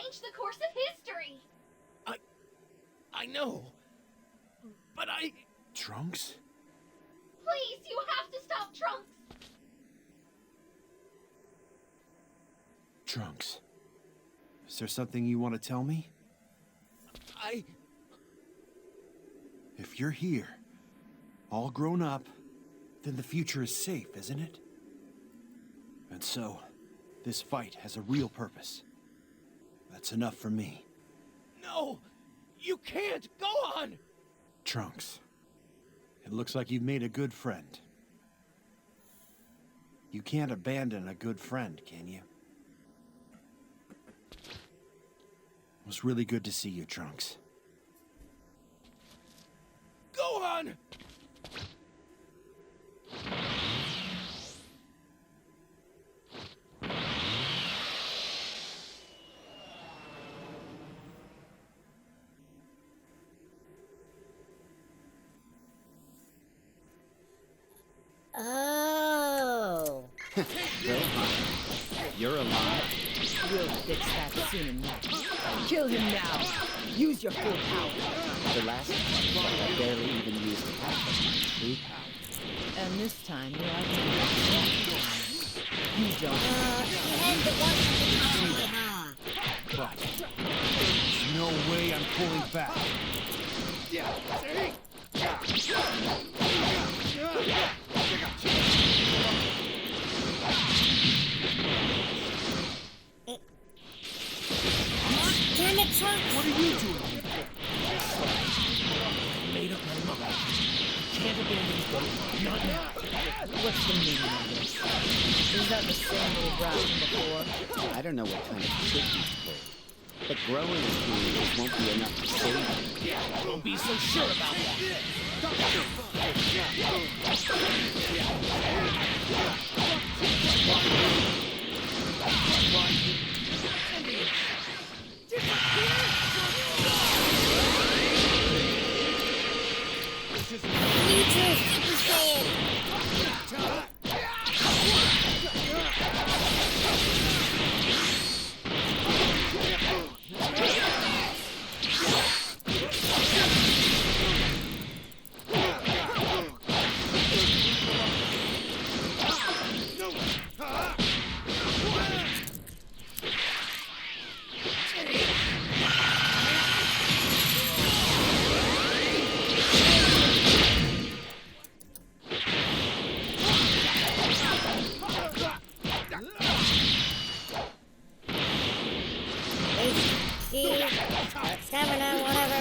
change the course of history. I know, but Trunks? Please, you have to stop Trunks. Trunks. Is there something you want to tell me? If you're here, all grown up, then the future is safe, isn't it? And so, this fight has a real purpose. That's enough for me. No! You can't! Go on! Trunks, it looks like you've made a good friend. You can't abandon a good friend, can you? It was really good to see you, Trunks. Go on! Oh. You're alive. We'll fix that soon enough. Kill him now. Use your full power. The last time, I barely even used half of my true power. And this time, you're out to You don't. And the one. But there's no way I'm pulling back. Damn it, Trunks! What are you doing? I made up my mind. You can't abandon me. Not now. What's the meaning of this? Is that the same old route from before? I don't know what kind of trick he's pulled, but growing experience won't be enough to save you. Don't be so sure about that. Future Super Saiyan! Stamina, whatever.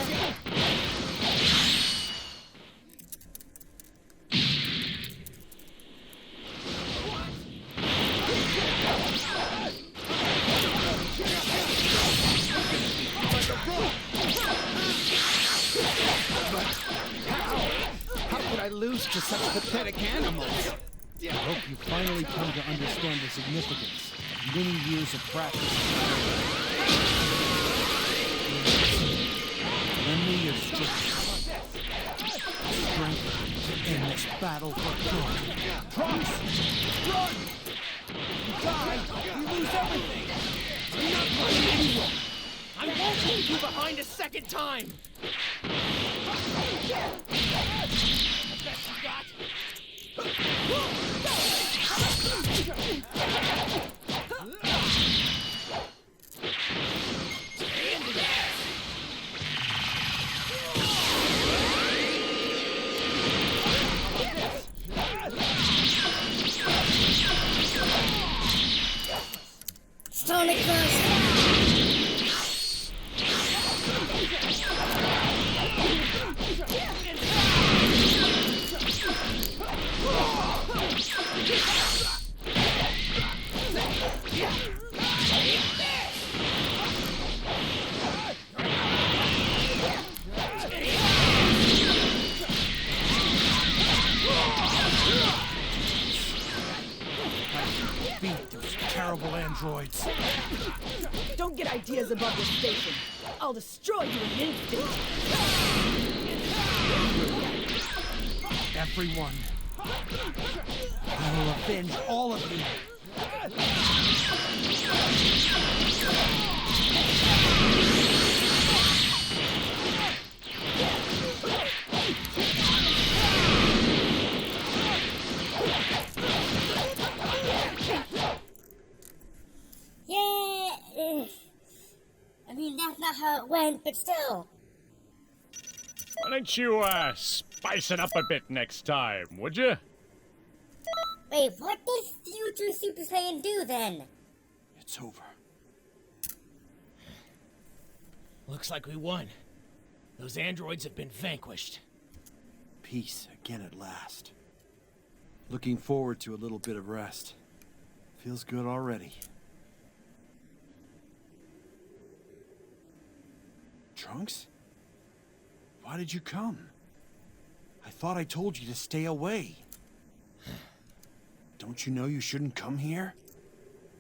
How could I lose to such pathetic animals? I hope you finally come to understand the significance of many years of practice. Lend me your strength to end this battle for good. Trunks! Run! If you die, we lose everything! I'm not running anywhere! I won't leave you behind a second time! The best you got! Sonic Burst! Beat those terrible androids. Don't get ideas above your station. I'll destroy you in an instant. Everyone. I will avenge all of you. mean, that's not how it went, but still. Why don't you, spice it up a bit next time, would you? Wait, what does future Super Saiyan do then? It's over. Looks like we won. Those androids have been vanquished. Peace again at last. Looking forward to a little bit of rest. Feels good already. Trunks? Why did you come? I thought I told you to stay away. Don't you know you shouldn't come here?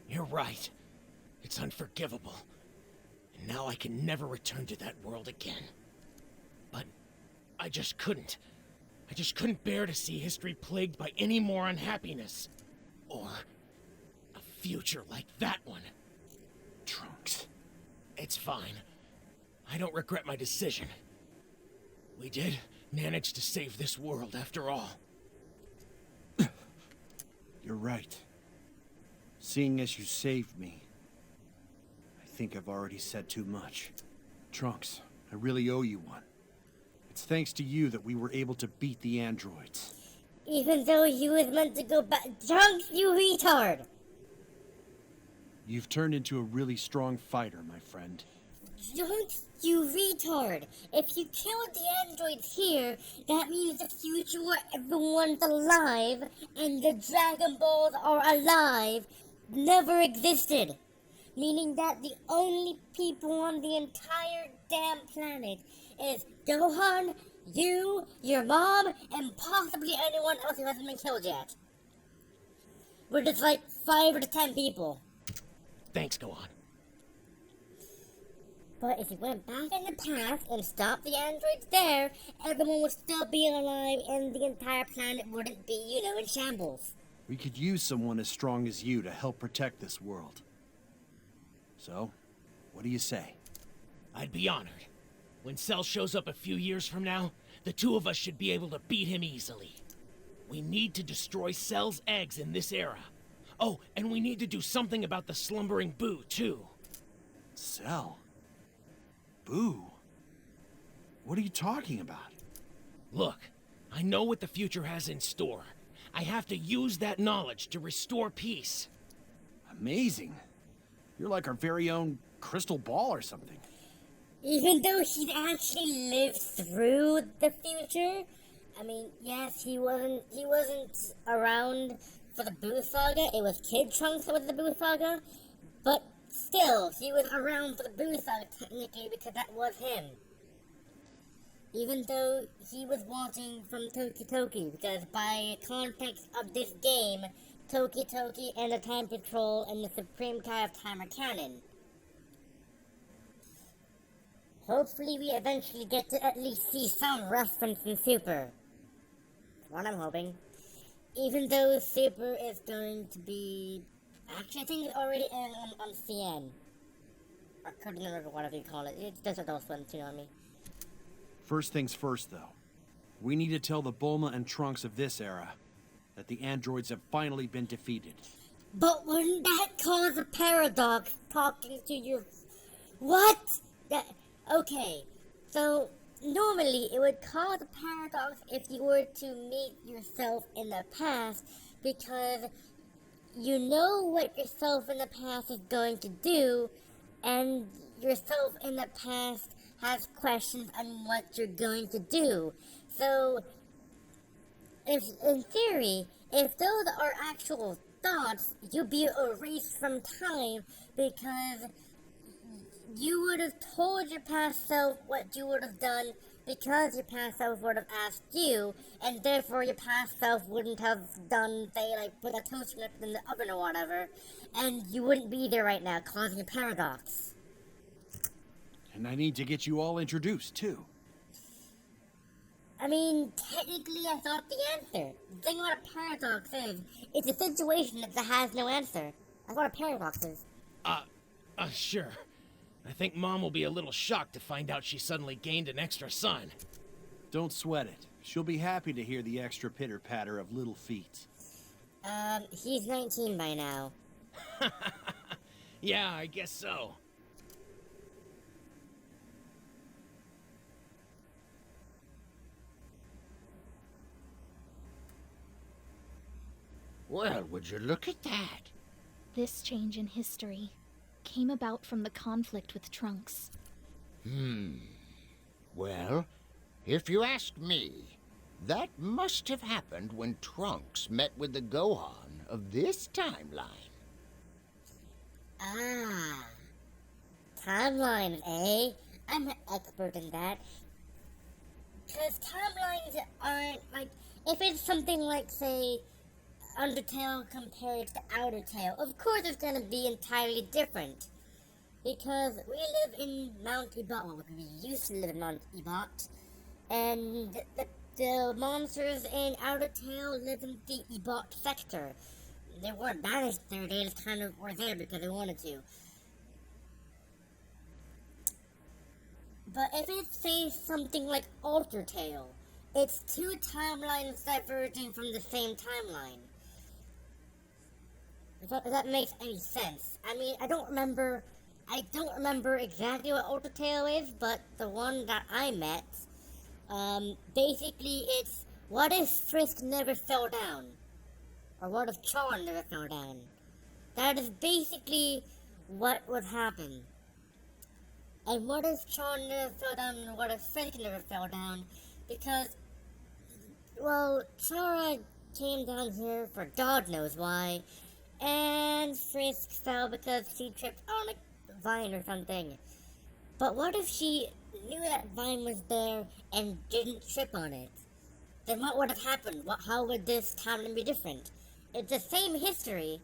You're right. It's unforgivable. And now I can never return to that world again. But I just couldn't. I just couldn't bear to see history plagued by any more unhappiness. Or a future like that one. Trunks. It's fine. I don't regret my decision. We did manage to save this world after all. You're right. Seeing as you saved me, I think I've already said too much. Trunks, I really owe you one. It's thanks to you that we were able to beat the androids. Even though you was meant to go back. Trunks, you retard! You've turned into a really strong fighter, my friend. Trunks, you retard! If you killed the androids here, that means the future where everyone's alive and the Dragon Balls are alive never existed. Meaning that the only people on the entire damn planet is Gohan, you, your mom, and possibly anyone else who hasn't been killed yet. We're just like 5 to 10 people. Thanks, Gohan. But if you went back in the past and stopped the androids there, everyone would still be alive and the entire planet wouldn't be, in shambles. We could use someone as strong as you to help protect this world. So, what do you say? I'd be honored. When Cell shows up a few years from now, the two of us should be able to beat him easily. We need to destroy Cell's eggs in this era. Oh, and we need to do something about the slumbering Boo, too. Cell? Boo? What are you talking about? Look, I know what the future has in store. I have to use that knowledge to restore peace. Amazing. You're like our very own crystal ball or something. Even though he'd actually lived through the future, I mean, yes, he wasn't around for the Boo Saga. It was Kid Trunks that was the Boo Saga, but still, he was around for the Boo Saga technically because that was him. Even though he was watching from Toki Toki, because by context of this game, Toki Toki and the Time Patrol and the Supreme Kai of Time are canon. Hopefully we eventually get to at least see some reference in Super. That's what I'm hoping. Even though Super is going to be... Actually, I think it's already in on CN. Or Cartoon Network, or whatever you call it. It's just Adult Swim, you know what I mean? First things first, though. We need to tell the Bulma and Trunks of this era that the androids have finally been defeated. But wouldn't that cause a paradox talking to your... What? That... Okay, so normally it would cause a paradox if you were to meet yourself in the past, because you know what yourself in the past is going to do, and yourself in the past has questions on what you're going to do. So, if in theory, if those are actual thoughts, you'll be erased from time because you would have told your past self what you would have done because your past self would have asked you, and therefore your past self wouldn't have done, say, like, put a toaster in the oven or whatever, and you wouldn't be there right now, causing a paradox. And I need to get you all introduced, too. I mean, technically I thought the answer. The thing about a paradox is, it's a situation that has no answer. That's what a paradox is. Sure. I think Mom will be a little shocked to find out she suddenly gained an extra son. Don't sweat it. She'll be happy to hear the extra pitter-patter of little feet. He's 19 by now. Yeah, I guess so. Well, would you look at that? This change in history came about from the conflict with Trunks. Well, if you ask me, that must have happened when Trunks met with the Gohan of this timeline. Ah, timelines, eh? I'm an expert in that. Because timelines aren't like, if it's something like, say, Undertale compared to Outer Tale, of course it's gonna be entirely different. Because we live in Mount Ebott, well, we used to live in Mount Ebott, and the monsters in Outer Tale live in the Ebott sector. They weren't banished there, they just kind of were there because they wanted to. But if it's, say, something like Alter Tale, it's two timelines diverging from the same timeline. If that makes any sense. I mean, I don't remember exactly what Alter Tale is, but the one that I met, basically it's, what if Frisk never fell down? Or what if Chon never fell down? That is basically what would happen. And what if Chon never fell down, and what if Frisk never fell down? Because, well, Chara came down here for God knows why, and Frisk fell because she tripped on a vine or something. But what if she knew that vine was there and didn't trip on it? Then what would have happened? How would this timeline be different? It's the same history,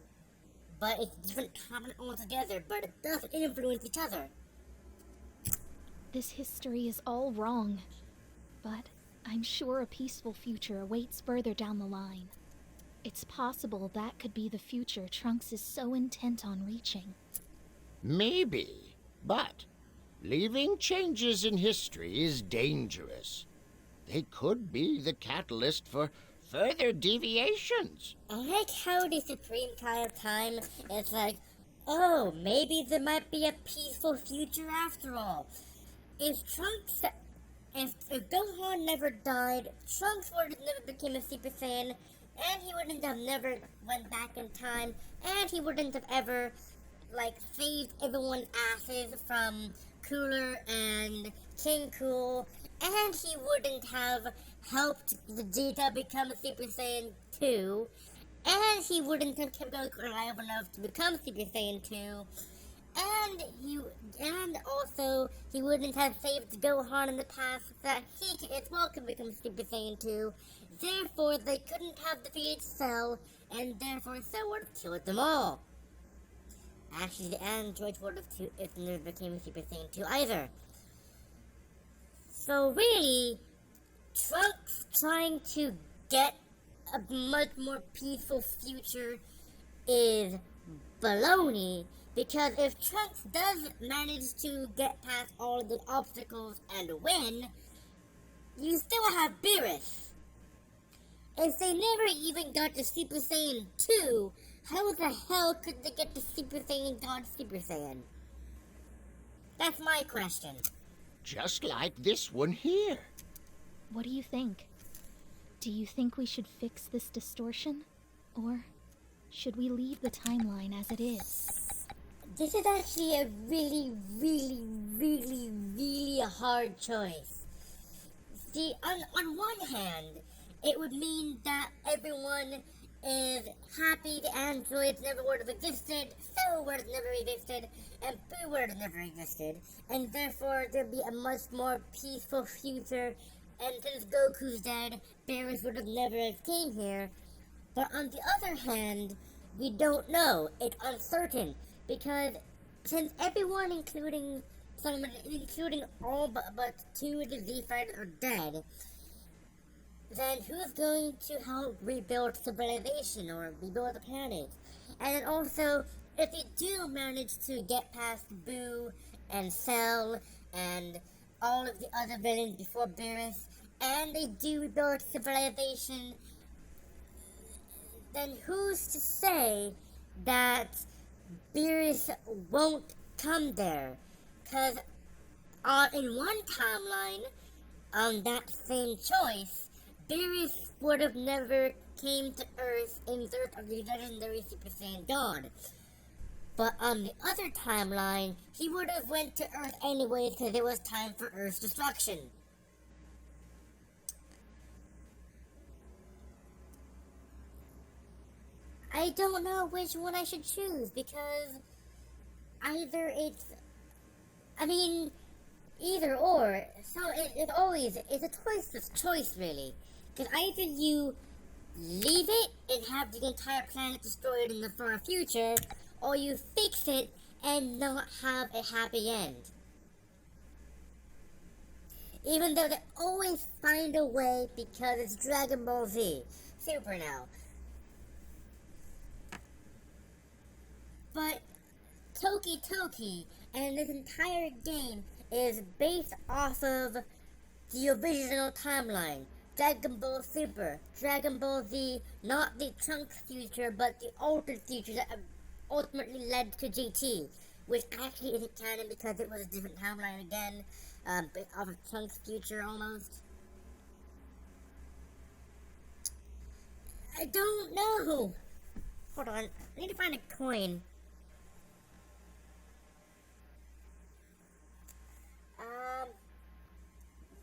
but it's different timeline altogether, but it does influence each other. This history is all wrong, but I'm sure a peaceful future awaits further down the line. It's possible that could be the future Trunks is so intent on reaching. Maybe, but leaving changes in history is dangerous. They could be the catalyst for further deviations. I like how the Supreme Kai of Time is like, oh, maybe there might be a peaceful future after all. If Gohan never died, Trunks would have never became a Super Saiyan, and he wouldn't have never went back in time, and he wouldn't have ever, saved everyone's asses from Cooler and King Cool, and he wouldn't have helped Vegeta become a Super Saiyan 2, and he wouldn't have kept Goku alive enough to become Super Saiyan 2, and also he wouldn't have saved Gohan in the past so that he as well could become Super Saiyan 2. Therefore, they couldn't have defeated Cell, and therefore Cell would have killed them all. Actually, the androids would have never became a Super Saiyan 2 either. So really, Trunks trying to get a much more peaceful future is baloney, because if Trunks does manage to get past all of the obstacles and win, you still have Beerus. If they never even got to Super Saiyan 2, how the hell could they get to Super Saiyan God Super Saiyan? That's my question. Just like this one here. What do you think? Do you think we should fix this distortion? Or should we leave the timeline as it is? This is actually a really, really, really, really hard choice. See, on one hand, it would mean that everyone is happy the androids never would have existed, Cell would have never existed, and Boo would have never existed, and therefore there'd be a much more peaceful future, and since Goku's dead, Beerus would have never came here. But on the other hand, we don't know. It's uncertain, because since everyone, including all but two of the Z-Fighters are dead, then who's going to help rebuild civilization or rebuild the planet? And then also, if they do manage to get past Boo and Cell and all of the other villains before Beerus, and they do rebuild civilization, then who's to say that Beerus won't come there? Because in one timeline, on that same choice, Beerus would have never came to Earth in search of the legendary Super Saiyan God. But on the other timeline, he would have went to Earth anyways because it was time for Earth's destruction. I don't know which one I should choose because either it's, I mean, either or. So it always, it's a choice really. Because either you leave it and have the entire planet destroyed in the far future, or you fix it and not have a happy end. Even though they always find a way because it's Dragon Ball Z. Super now. But Toki Toki and this entire game is based off of the original timeline. Dragon Ball Super, Dragon Ball Z, not the Trunks future, but the altered future that ultimately led to GT, which actually isn't canon because it was a different timeline again, based off of Trunks future almost. I don't know. Hold on, I need to find a coin.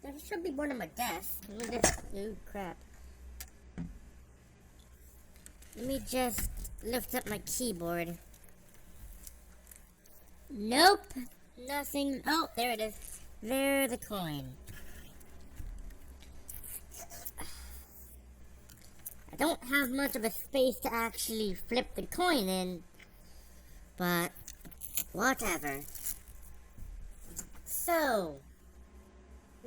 There should be one on my desk. Let me just, oh crap. Let me just lift up my keyboard. Nope. Nothing. Oh, there it is. There's the coin. I don't have much of a space to actually flip the coin in, but whatever. So,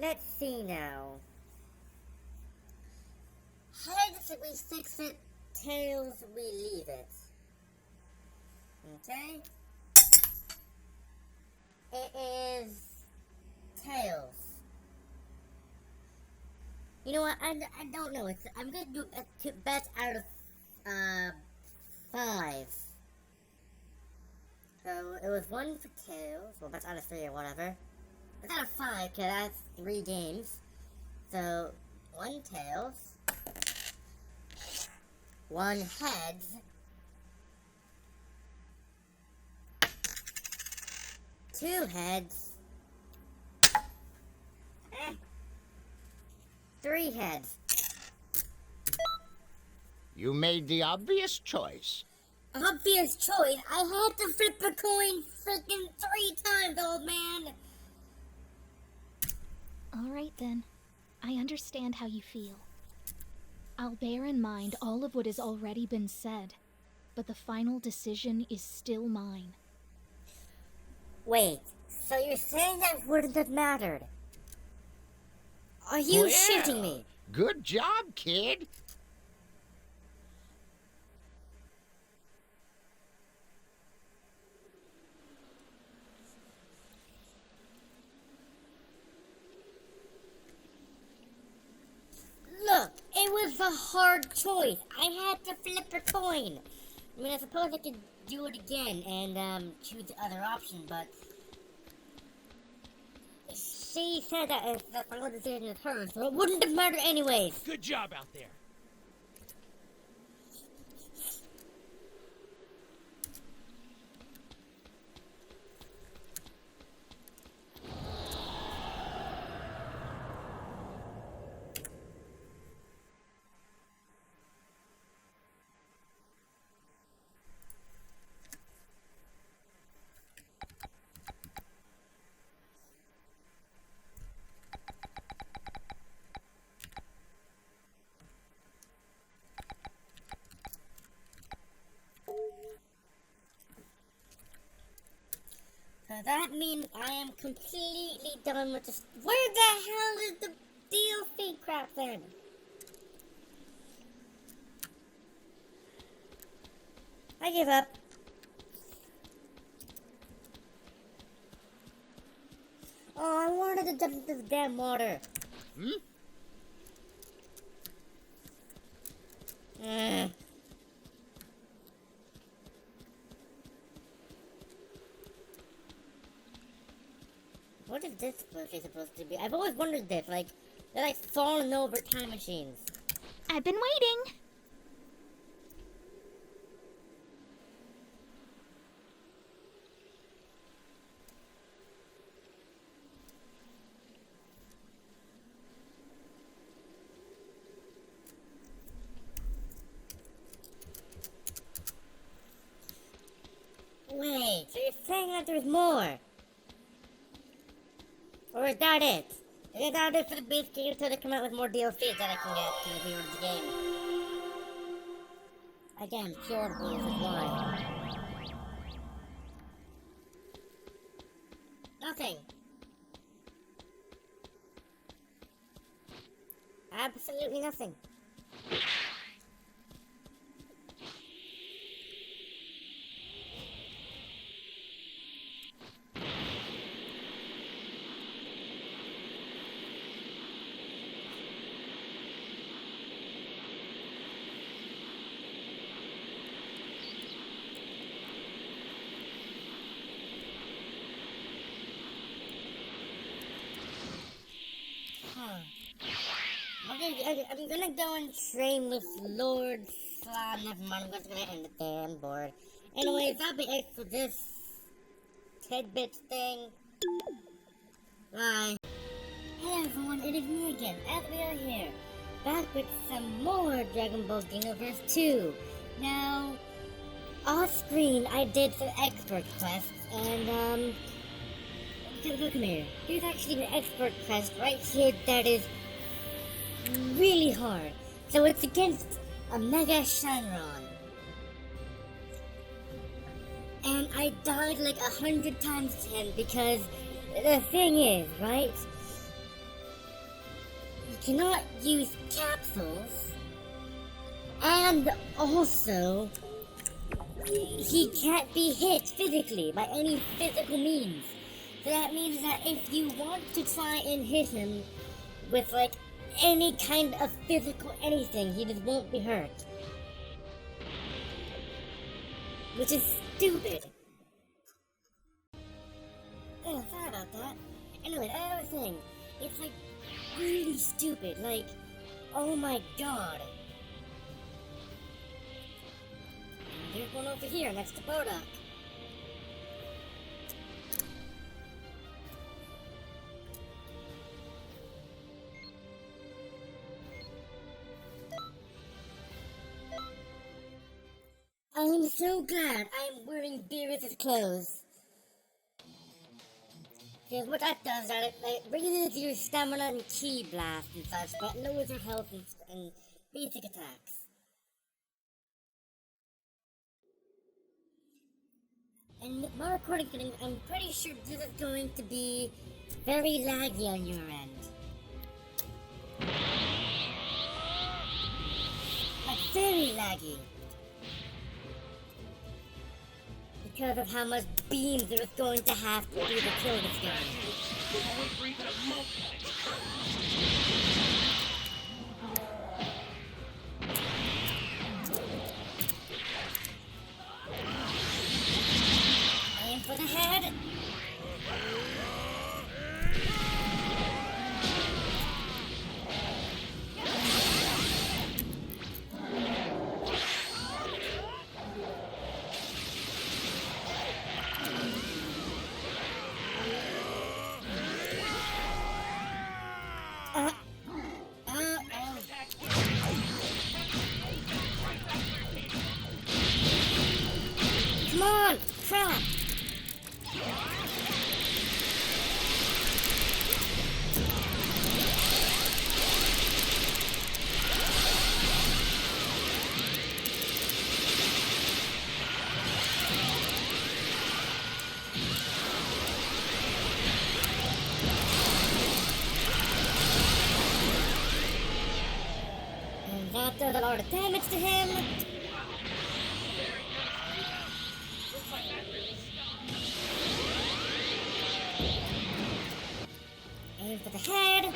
let's see now. Heads, we fix it. Tails, we leave it. Okay? It is tails. You know what? I don't know. I'm gonna do a best out of 5. So it was 1 for tails. Well, that's out of 3 or whatever. It's out of 5 because that's 3 games. So 1 tails, 1 heads, 2 heads, 3 heads. You made the obvious choice. Obvious choice? I had to flip the coin freaking 3 times, old man! Alright then. I understand how you feel. I'll bear in mind all of what has already been said, but the final decision is still mine. Wait, so you're saying that wouldn't have mattered? Are you shitting me? Good job, kid. Look, it was a hard choice. I had to flip a coin. I mean, I suppose I could do it again and choose the other option, but she said that if the final decision is hers, so it wouldn't have mattered anyways. Good job out there. So that means I am completely done with this. Where the hell is the DLC crap then? I give up. Oh, I wanted to jump into this damn water. What is this actually supposed to be? I've always wondered this. Like, they're like falling over time machines. I've been waiting. saying that there's more. Or is that it? Is that it for the base game until they come out with more DLCs that I can get to review the game? Again, pure this is why. Nothing. Absolutely nothing. I'm gonna go and train with Lord Slab. Never mind, I'm just gonna end it there. I'm bored. Anyways, that'll be it for this tidbit thing. Bye. Hey everyone, it is me again, as we are here, back with some more Dragon Ball Xenoverse 2. Now, off screen, I did some expert quests, and come here. There's actually an expert quest right here that is really hard. So it's against a Mega Shenron. And I died like 100 times to him because the thing is, right? You cannot use capsules. And also, he can't be hit physically by any physical means. So that means that if you want to try and hit him with like any kind of physical anything, he just won't be hurt. Which is stupid. Oh, sorry about that. Anyway, another thing. It's like really stupid. Like, oh my god. There's one over here next to Bodak. I'm so glad I'm wearing Beerus' clothes. Because what that does is that it raises your stamina and ki blast and such, but lowers your health and basic attacks. And with my recording setting, I'm pretty sure this is going to be very laggy on your end. Like very laggy. Because of how much beams there is going to have to be to kill this guy. Aim for the head. Come on! Crap! And that does a lot of damage to him. Aim for the head.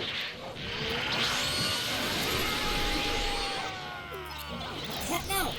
No!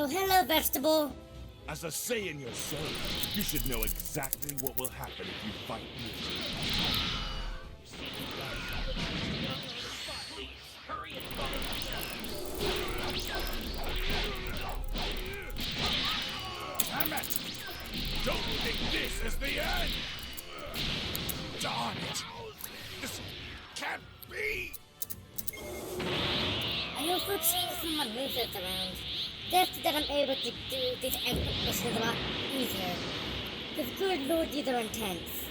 Oh, hello, vegetable. As a Saiyan yourself, you should know exactly what will happen if you fight me. Damn it! Don't think this is the end! Darn it! This can't be! I also changed some of my movements around, just that I'm able to do these extra missions a lot easier. Because good lord, these are intense.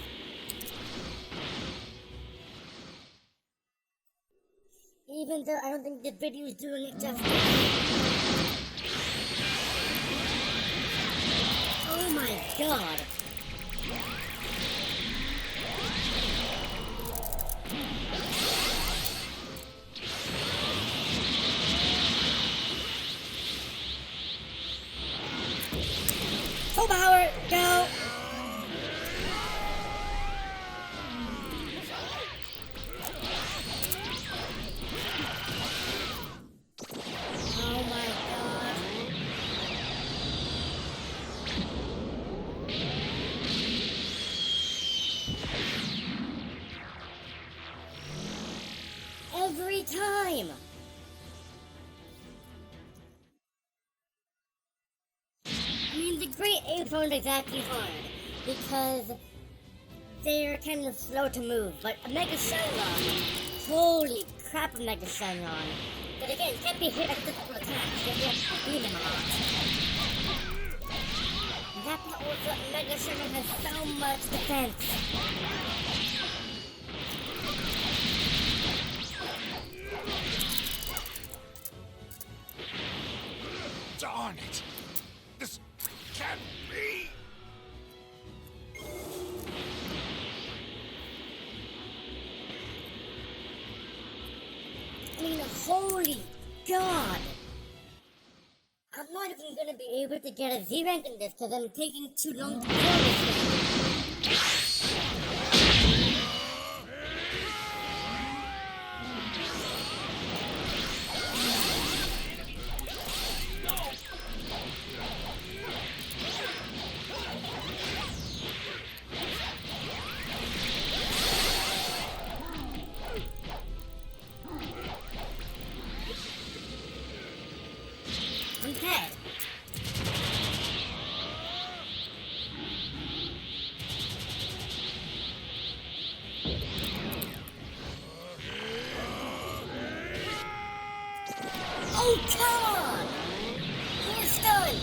Even though I don't think the video is doing it justice. Oh my god! Full power, go! Oh my god. Every time! I mean, the Great Apes aren't exactly hard, because they're kind of slow to move, but a Mega Shenron, holy crap, a Mega Shenron. But again, it can't be hit at difficult attacks, you have to beat them a lot. And that also, Mega Shenron has so much defense. Darn it! This can't be! I mean, holy god! I'm not even gonna be able to get a Z rank in this because I'm taking too long to kill this thing. I'm dead. Oh, come on! You're stunned!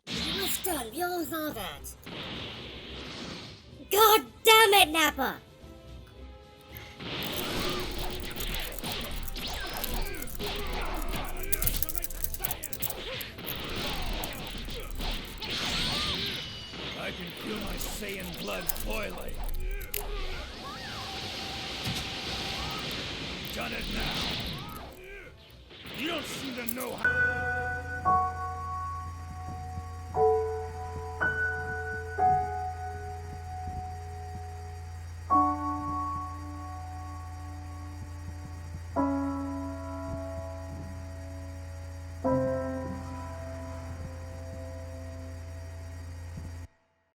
You were stunned, we all saw that. God damn it, Nappa! I can feel my Saiyan blood boiling. Done it now. You don't seem to know how.